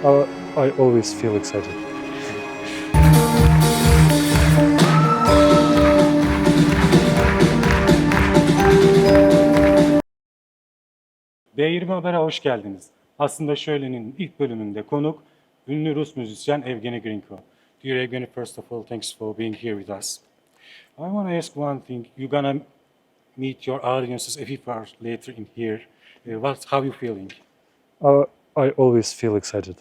I always feel excited. B20 Haber'e hoş geldiniz. Aslında ŞÖYLE'nin ilk bölümünde konuk ünlü Rus müzisyen Evgeny Grinko. Dear Evgeny, first of all, thanks for being here with us. I want to ask one thing. You're gonna meet your audiences a few hours later in here. How you feeling? I always feel excited.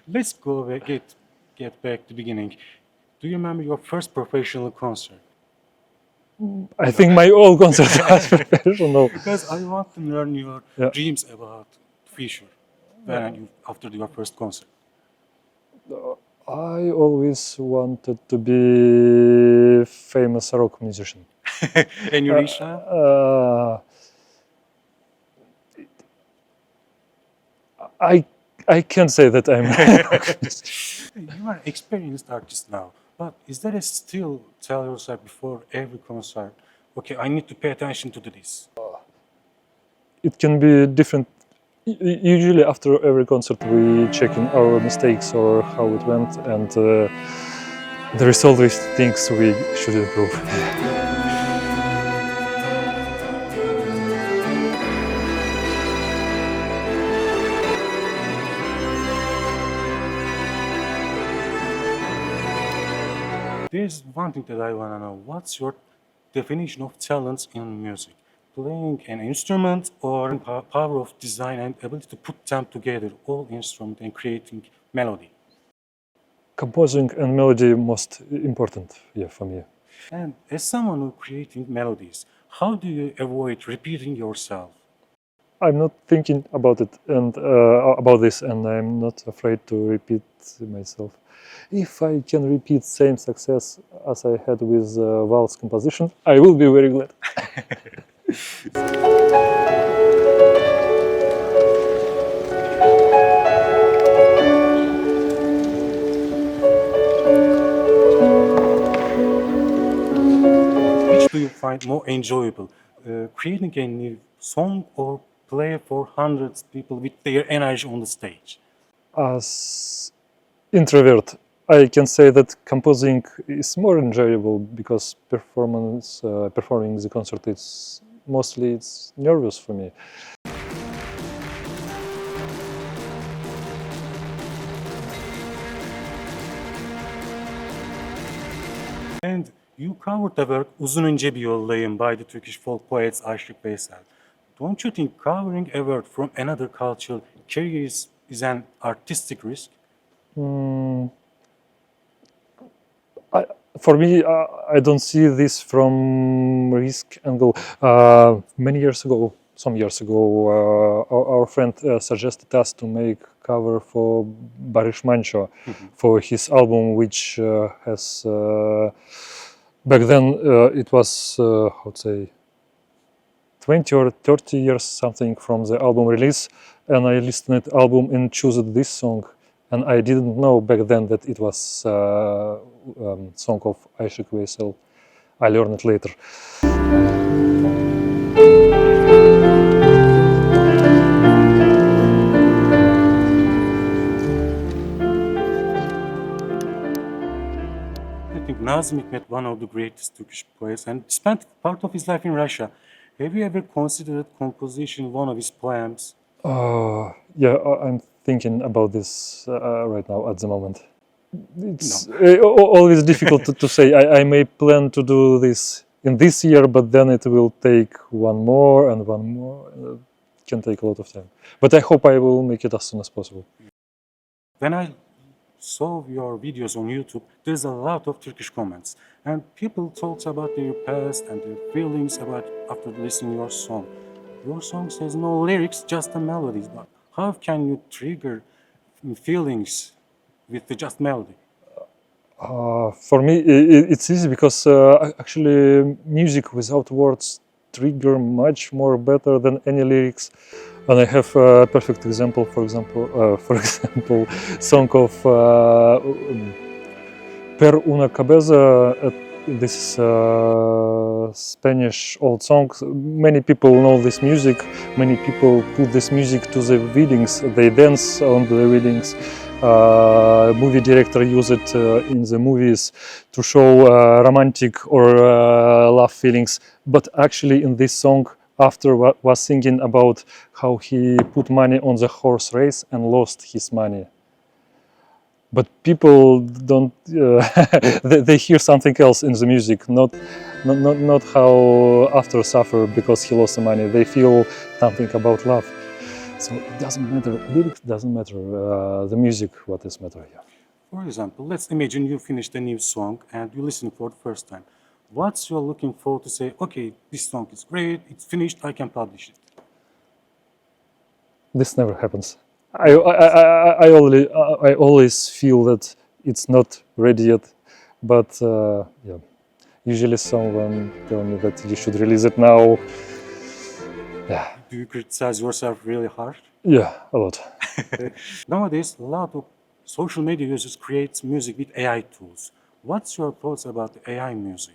Let's go back, get back to the beginning. Do you remember your first professional concert? I think my whole concert was professional. Because I want to learn your dreams about future after your first concert. I always wanted to be famous rock musician. And you reached that? I can't say that I'm a rock musician. You are an experienced artist now, but is there a still tell yourself before every concert, okay, I need to pay attention to this? It can be different. Usually after every concert we check in our mistakes or how it went, and there is always things we should improve. There's one thing that I want to know. What's your definition of talent in music? Playing an instrument or power of design and ability to put them together, all instrument and creating melody? Composing and melody most important, for me. And as someone who creating melodies, how do you avoid repeating yourself? I'm not thinking about it and about this, and I'm not afraid to repeat myself. If I can repeat same success as I had with waltz composition, I will be very glad. Which do you find more enjoyable? Creating a new song or play for hundreds of people with their energy on the stage? As introvert, I can say that composing is more enjoyable because performing the concert is mostly nervous for me. And you covered the work Uzun İnce Bir Yoldayım by the Turkish folk poets Aşık Veysel. Don't you think covering a word from another culture carries is an artistic risk? For me, I don't see this from risk angle. Some years ago, our friend suggested us to make cover for Barış Manço for his album, which has back then it was 20 or 30 years something from the album release, and I listened to the album and chose this song. And I didn't know back then that it was song of Aşık Veysel. I learned it later. I think Nazım Hikmet, one of the greatest Turkish poets, and spent part of his life in Russia. Have you ever considered composition one of his poems? I'm thinking about this right now at the moment. It's always difficult to say. I may plan to do this in this year, but then it will take one more. It can take a lot of time. But I hope I will make it as soon as possible. When I saw your videos on YouTube, there's a lot of Turkish comments, and people talk about their past and their feelings about after listening your song. Your song says no lyrics, just the melodies. But how can you trigger feelings with the just melody? For me, it's easy because actually music without words trigger much more better than any lyrics. And I have a perfect example. For example, song of Per una cabeza. This is Spanish old songs. Many people know this music. Many people put this music to the weddings. They dance on the weddings. Movie director use it in the movies to show romantic or love feelings. But actually, in this song, after was singing about how he put money on the horse race and lost his money. But people don't. They hear something else in the music, not how after suffer because he lost the money. They feel something about love. So it doesn't matter. Lyrics doesn't matter. The music, what is matter here. For example, let's imagine you finished a new song and you listen for the first time. What's you're looking for to say, okay, this song is great, it's finished, I can publish it? This never happens. I always feel that it's not ready yet, but yeah, usually someone tell me that you should release it now. Yeah, Do you criticize yourself really hard? yeah, a lot. Nowadays, a lot of social media users create music with AI tools. What's your thoughts about the AI music?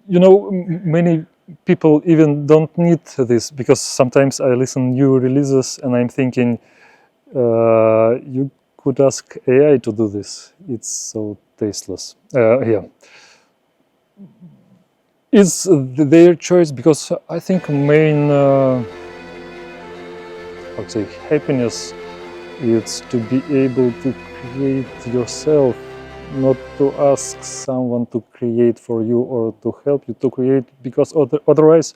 You know, many people even don't need this because sometimes I listen new releases and I'm thinking you could ask AI to do this. It's so tasteless. Yeah. It's their choice because I think main how to say happiness is to be able to create yourself, not to ask someone to create for you or to help you to create, because otherwise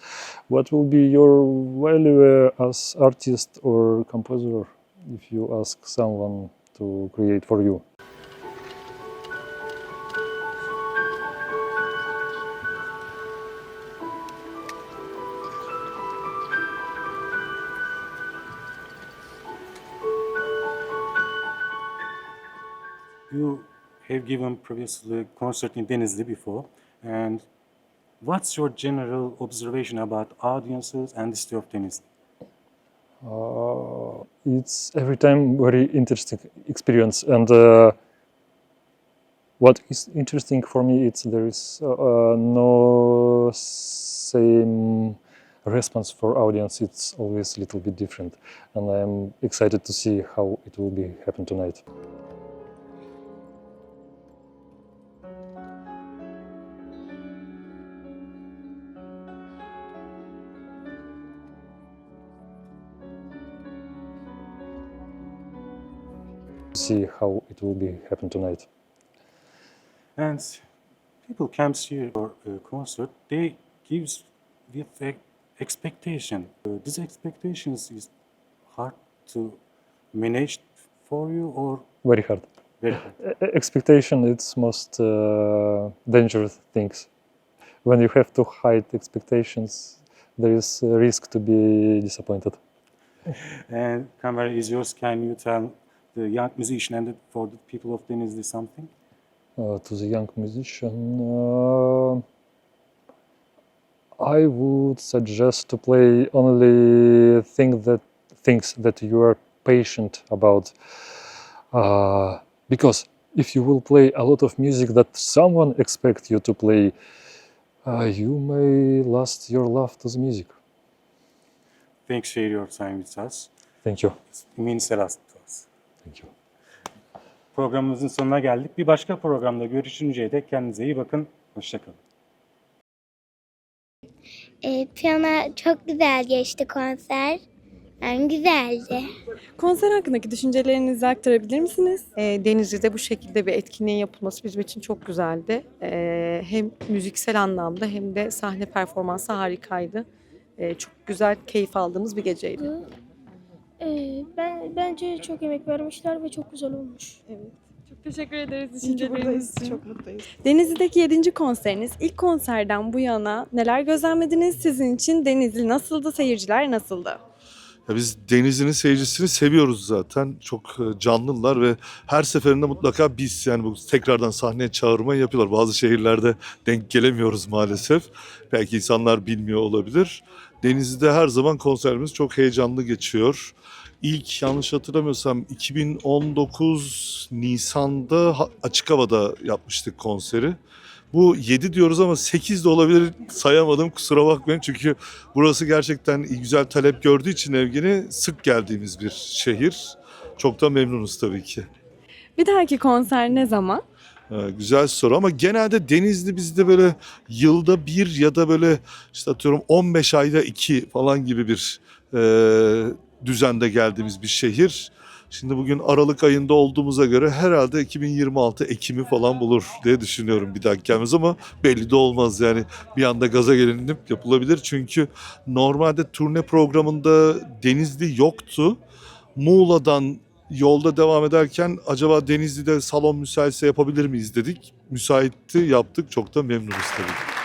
what will be your value as artist or composer if you ask someone to create for you? You have given previously a concert in Denizli before, and what's your general observation about audiences and the city of Denizli? It's every time very interesting experience, and what is interesting for me is there is no same response for audience. It's always a little bit different, and I'm excited to see how it will be happen tonight. See how it will be happen tonight. And people come here for a concert, they give with expectation. These expectations is hard to manage for you or Very hard. very hard? Expectation, it's most dangerous things. When you have to hide expectations, there is a risk to be disappointed. And camera is yours. Can you tell the young musician and for the people of Denizli something? To the young musician, I would suggest to play only things that you are patient about. Because if you will play a lot of music that someone expects you to play, you may lost your love to the music. Thanks for your time with us. Thank you. It means a lot to us. Thank you. Programımızın sonuna geldik. Bir başka programda görüşünceye dek kendinize iyi bakın. Hoşçakalın. Piyano çok güzel geçti konser. Yani güzeldi. Konser hakkındaki düşüncelerinizi aktarabilir misiniz? Denizli'de bu şekilde bir etkinliğin yapılması bizim için çok güzeldi. Hem müziksel anlamda hem de sahne performansı harikaydı. Çok güzel, keyif aldığımız bir geceydi. Bence çok emek vermişler ve çok güzel olmuş. Evet. Çok teşekkür ederiz İyi ki düşünceleriniz buradayız, için. çok mutluyuz. Denizli'deki 7. konseriniz. İlk konserden bu yana neler gözlemlediniz? Sizin için Denizli nasıldı? Seyirciler nasıldı? Ya biz Denizli'nin seyircisini seviyoruz zaten. Çok canlılar ve her seferinde mutlaka biz yani bu tekrardan sahneye çağırmayı yapıyorlar. Bazı şehirlerde denk gelemiyoruz maalesef. Belki insanlar bilmiyor olabilir. Denizli'de her zaman konserimiz çok heyecanlı geçiyor. İlk yanlış hatırlamıyorsam 2019 Nisan'da açık havada yapmıştık konseri. Bu 7 diyoruz ama 8 de olabilir, sayamadım, kusura bakmayın. Çünkü burası gerçekten güzel talep gördüğü için Evgeny, sık geldiğimiz bir şehir. Çok da memnunuz tabii ki. Bir dahaki konser ne zaman? Güzel soru ama genelde Denizli bizde böyle yılda bir ya da böyle işte atıyorum 15 ayda 2 falan gibi bir düzende geldiğimiz bir şehir. Şimdi bugün Aralık ayında olduğumuza göre herhalde 2026 Ekim'i falan bulur diye düşünüyorum bir dahaki gelmez ama belli de olmaz yani, bir anda gaza gelinip yapılabilir. Çünkü normalde turne programında Denizli yoktu. Muğla'dan yolda devam ederken acaba Denizli'de salon müsaitse yapabilir miyiz dedik. Müsaitti, yaptık. Çok da memnunuz tabii.